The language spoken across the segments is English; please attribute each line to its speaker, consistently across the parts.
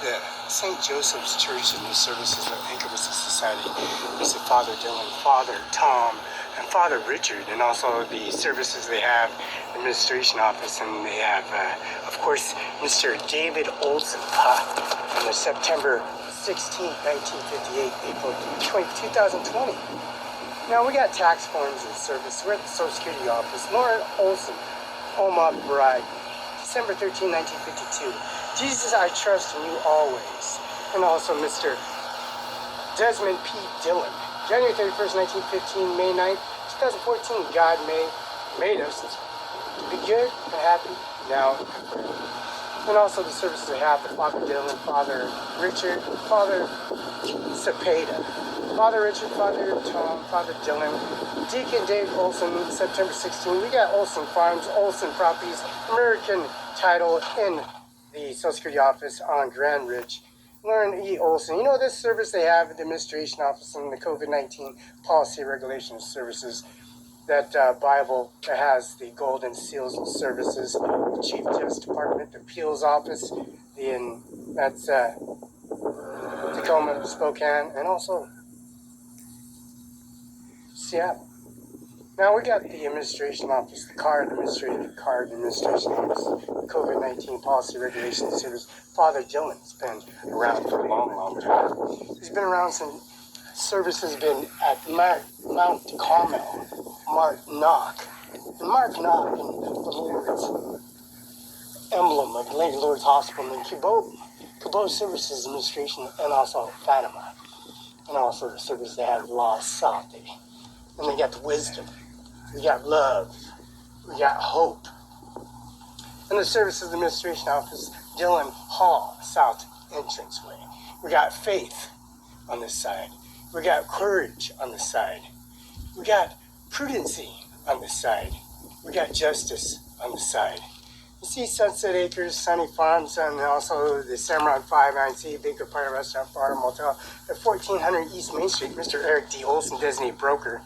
Speaker 1: the St. Joseph's Church and the services of Incubus Society. There's Father Dylan, Father Tom, and Father Richard, and also the services they have, administration office, and they have, of course, Mr. David Olson on the September 16th, 1958, April 2020. Now, we got tax forms and service. We're at the Social Security office. Lauren Olson, Oma Bride, December 13, 1952. Jesus, I trust in you always. And also Mr. Desmond P. Dillon, January 31st, 1915, May 9th, 2014. God made us to be good and happy now and forever. And also the services they have, the Father Dillon, Father Richard, Father Cepeda, Father Richard, Father Tom, Father Dillon, Deacon Dave Olson, September 16. We got Olson Farms, Olson Properties, American title in the Social Security office on Grand Ridge. Lauren E. Olson. You know this service they have at the administration office and the COVID-19 policy regulations services. That Bible that has the golden seals and services, the Chief Justice Department, the appeals office, that's Tacoma, Spokane, and also Seattle. Now we got the administration office, the card administration office, the COVID-19 policy regulations service. Father Dylan's been around for a long, long time. He's been around since services been at Mount Carmel, Mark Knock. And Mark Knock and the Lord's emblem of Lady Lourdes Hospital and Cabot Services Administration, and also Fatima. And also the service they have La Sate. And they got the wisdom. We got love. We got hope. And the Services Administration Office, Dillon Hall, South Entranceway. We got faith on this side. We got courage on this side. We got prudency on this side. We got justice on this side. You see Sunset Acres, Sunny Farms, and also the OWNERCIMARON5INC, Baker Party Restaurant, Bar, Motel at 1400 East Main Street. Mr. Eric D. Olson, designated broker.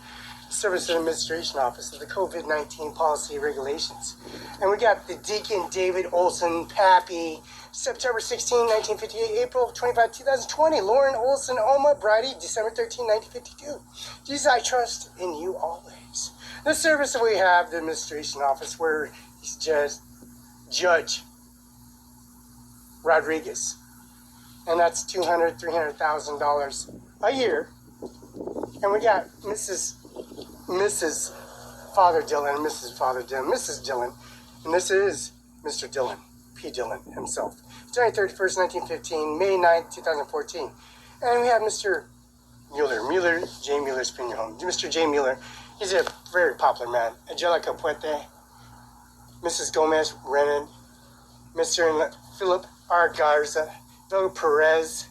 Speaker 1: Service Administration Office of the COVID-19 policy regulations. And we got the Deacon David Olson, Pappy, September 16, 1958, April 25, 2020. Lauren Olson, Oma Brady, December 13, 1952. Jesus, I trust in you always. The service that we have, the Administration Office, where he's just Judge Rodriguez. And that's $200,000, $300,000 a year. And we got Mrs. Father Dillon and Mrs. Father Dillon, Mrs. Dillon, and this is Mr. Dillon, P. Dillon himself. January 31st, 1915, May 9th, 2014. And we have Mr. Mueller, J. Mueller Spring Home. Mr. J. Mueller, he's a very popular man. Angelica Puente, Mrs. Gomez Renan, Mr. Philip R. Garza, Bill Perez,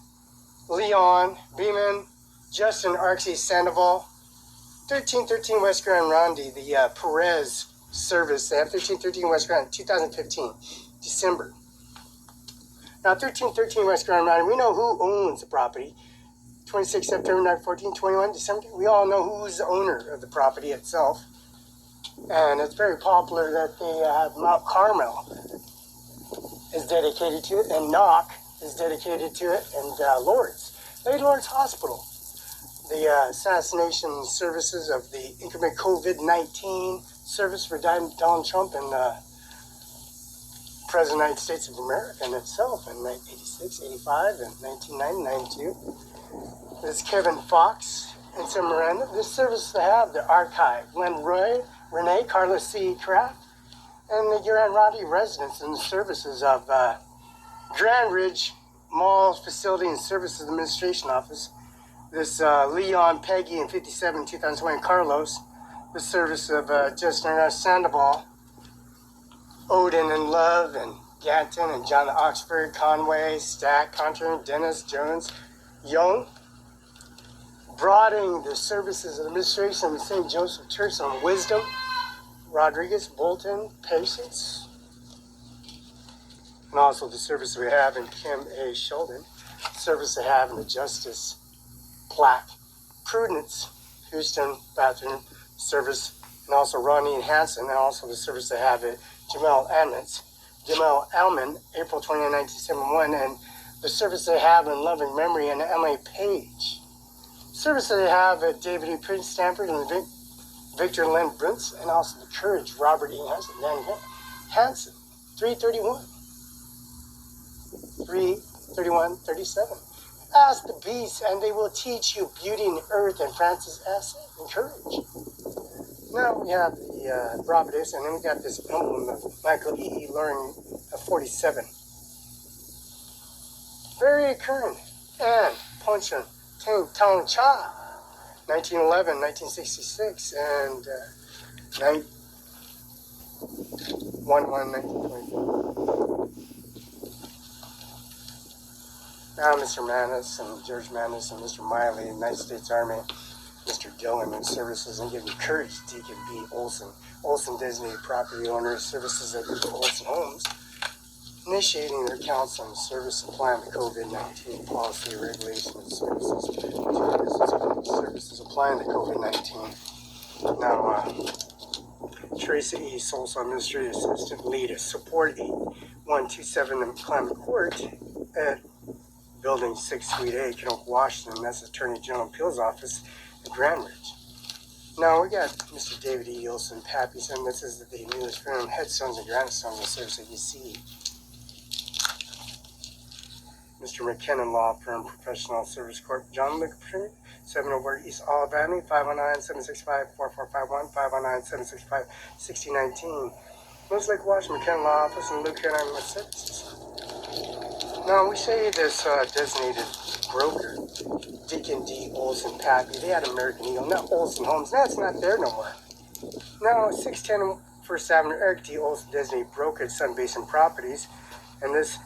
Speaker 1: Leon Beeman, Justin Arksy Sandoval, 1313 West Grand Rondi, the Perez service. They have 1313 West Grand, 2015, December. Now, 1313 West Grand Rondi, we know who owns the property. 26 September 1914, 21 December. We all know who's the owner of the property itself. And it's very popular that they have Mount Carmel is dedicated to it, and Knock is dedicated to it, and Lady Lourdes Hospital. The assassination services of the incoming COVID-19 service for Donald Trump and President of the United States of America in itself in 1986, 85, and 1990, 92. There's Kevin Fox and Sam Miranda. This service they have, the archive, Len Roy, Renee, Carlos C. Kraft, and the Grand Rondi residents and the services of Grand Ridge Mall Facility and Services Administration Office. This Leon, Peggy, and 57, 2020, Carlos. The service of Justin Sandoval, Odin and Love, and Ganton, and John Oxford, Conway, Stack, Conter, Dennis, Jones, Young. Broadening the services of administration of the St. Joseph Church on Wisdom, Rodriguez, Bolton, Patience. And also the service we have in Kim A. Sheldon. Service they have in the Justice Plaque, Prudence, Houston Bathroom Service, and also Ronnie and Hanson, and also the service they have at Jamel Alman, April 29, 1971, and The service they have in loving memory and Emily Page. Service that they have at David E. Prince Stanford and Victor Lynn Brintz, and also the Courage, Robert E. Hansen, Dan Hansen, 331, 331:37. Ask the beasts, and they will teach you beauty in earth, and Francis S. and Courage. Now we have the Providence, and then we got this emblem of Michael E. Loring of 47. Very current, and Ponchon Ting Tong Cha, 1911, 1966, and 1924. Now Mr. Manis and George Manis and Mr. Miley, United States Army, Mr. Dillon and services, and giving courage to Deacon B. Olson. Olson designated property owners, services at Olson Homes, initiating their council on service and applying the COVID-19 policy, regulation, and services applying the COVID-19. Now, Teresa E. Solso, Administrative Assistant, lead a support 8127 in Climate Court at Building 6, Suite A, Kenoke, Washington. That's the Attorney General Appeals Office at Grand Ridge. Now we got Mr. David E. Olson, Pappy, and this is the newest firm, Headstones and Grandstones, the service that you see. Mr. McKinnon Law Firm, Professional Service Corp, John Luke, 704 East Olive Avenue, 509-765-4451, 509-765-6019. Most Lake Washington, McKinnon Law Office, and Luke and I'm services. Now, we say this designated broker, Deacon D. Olson Pappy, they had American Eagle, not Olson Homes. That's not there no more. Now, 610 First Avenue, Eric D. Olson, designated broker at Sun Basin Properties, and this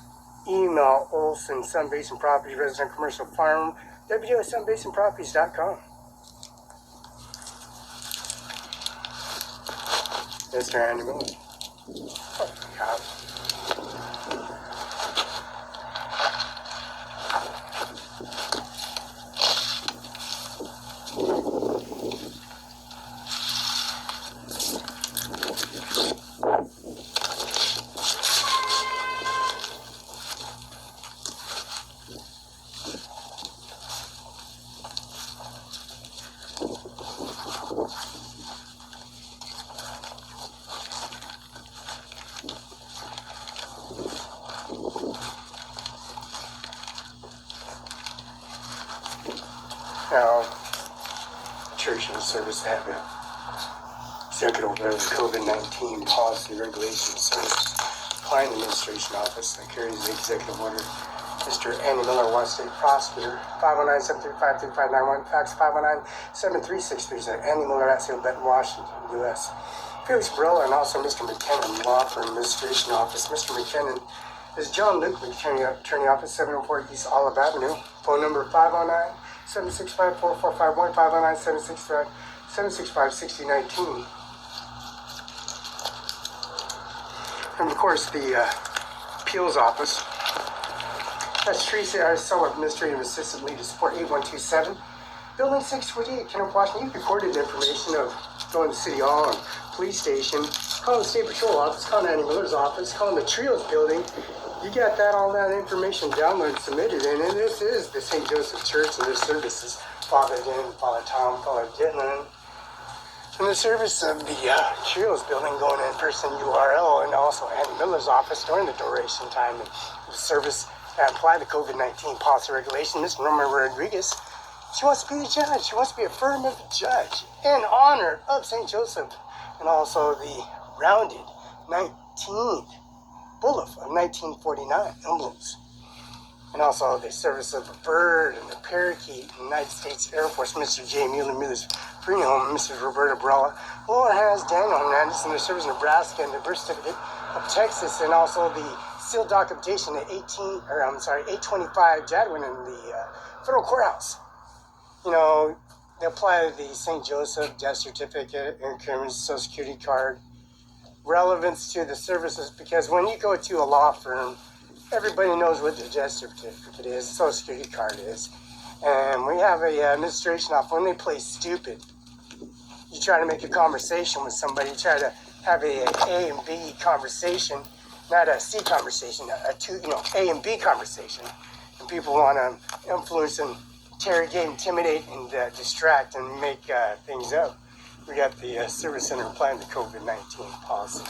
Speaker 1: email Olson, Sun Basin Properties, Resident Commercial Farm, www.sunbasinproperties.com. Mr. Andy Miller. Oh, God. Now, church and service have an executive order of the COVID-19 policy regulation service client administration office that carries the executive order. Mr. Andy Miller, West State Prosecutor, 509-735-3591, fax 509-73637, Andy Miller at St. Benton, Washington, U.S. Felix Barela, and also Mr. McKinnon, Law Firm Administration Office. Mr. McKinnon is John Luke, Attorney Office, 704 East Olive Avenue. Phone number 509-765-4451, 509-765-6019. And of course, the appeals office. That's Teresa Arcella, Administrative Assistant, Lead to Support 8127. Building 648, Kenoke, Washington. You've recorded information of going to City Hall and Police Station, calling the State Patrol Office, calling Andy Miller's office, calling the Trios Building. You got all that information downloaded, submitted in, and this is the St. Joseph Church and their services. Father Dan, Father Tom, Father Dylan, and the service of the Trios Building going in person URL, and also Andy Miller's office during the duration time and the service that apply the COVID-19 policy regulation. Ms. Norma Rodriguez, she wants to be the judge. She wants to be affirmative judge in honor of St. Joseph, and also the rounded 19th bullet of 1949 emblems, and also the service of the bird and the parakeet in the United States Air Force, Mr. J. Mueller, Miller's Freedom Home, Mrs. Roberta Barela, Laura has Daniel Hernandez, and the service of Nebraska, and the birth certificate of Texas, and also the sealed documentation at 825 Jadwin in the federal courthouse. You know, they apply the St. Joseph death certificate, increment, Social Security card, relevance to the services, because when you go to a law firm, everybody knows what the death certificate is, Social Security card is. And we have a administration off when they play stupid. You try to make a conversation with somebody, you try to have a and B conversation, not a C conversation, A and B conversation. people want to influence and interrogate, intimidate, and distract and make things up. We got the Service Center applying the COVID-19 policy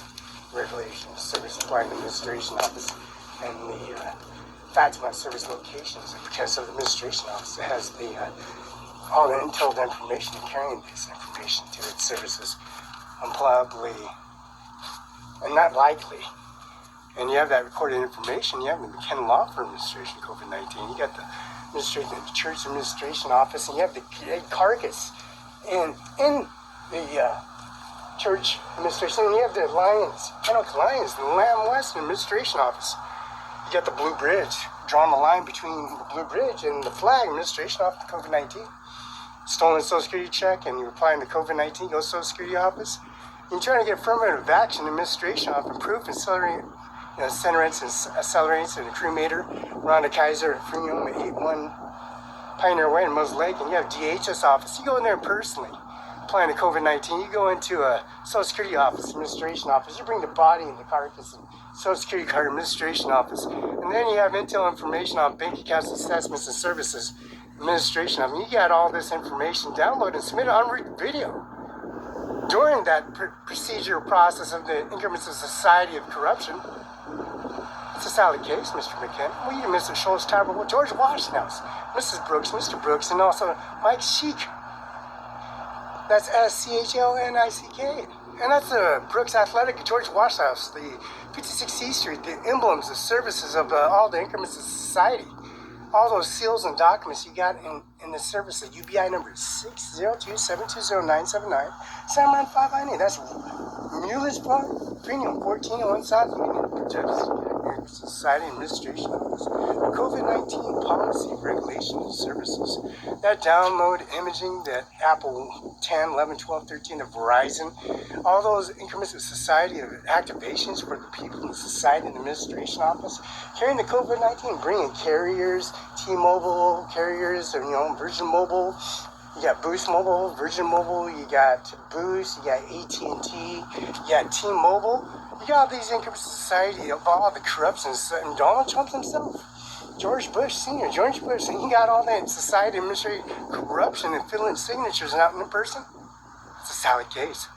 Speaker 1: regulations, Service Supply and Administration Office, and the Fatima service locations. Because of the Administration Office, it has the all the intel information and carrying this information to its services, probably and not likely. And you have that recorded information. You have the McKenna Law Firm Administration, COVID-19. You got the Church Administration Office, and you have the carcass in the Church Administration. And you have the Lions, the Lamb West Administration Office. You got the Blue Bridge, drawing the line between the Blue Bridge and the Flag Administration Office, COVID-19. Stolen Social Security check, and you're applying the COVID-19, go to Social Security Office. You're trying to get affirmative action administration off improve and accelerate, accelerates and a cremator, Rhonda Kaiser, Freedom 81 Pioneer Way in Mos Lake, and you have DHS office. You go in there personally, applying the COVID-19. You go into a Social Security Office, Administration Office. You bring the body and the carcass and Social Security Card Administration Office. And then you have intel information on bank accounts, assessments, and services administration. You got all this information downloaded and submitted on video. During that procedural process of the increments of society of corruption, it's a solid case, Mr. McKenna. We even Mr. Schultz, Tower, George Washington, Mrs. Brooks, Mr. Brooks, and also Mike Sheik. That's SCHLNICK. And that's the Brooks Athletic, George Washington, the 56C Street, the emblems, the services of all the increments of society. All those seals and documents you got in the service of UBI number 602-720-979, 79598. That's Muellersburg, Premium 1401 South Union, Society Administration Office. The COVID-19 policy regulation and services. That download imaging, that Apple 10, 11, 12, 13, the Verizon, all those increments of society of activations for the people in the Society and Administration Office, carrying the COVID-19, bringing carriers, T-Mobile carriers, Virgin Mobile. You got Boost Mobile, Virgin Mobile. You got Boost. You got AT&T. You got T-Mobile. You got all these increments of society of all the corruption, and Donald Trump himself, George Bush Senior, George Bush, and he got all that society administrative corruption and filling signatures out in person. It's a solid case.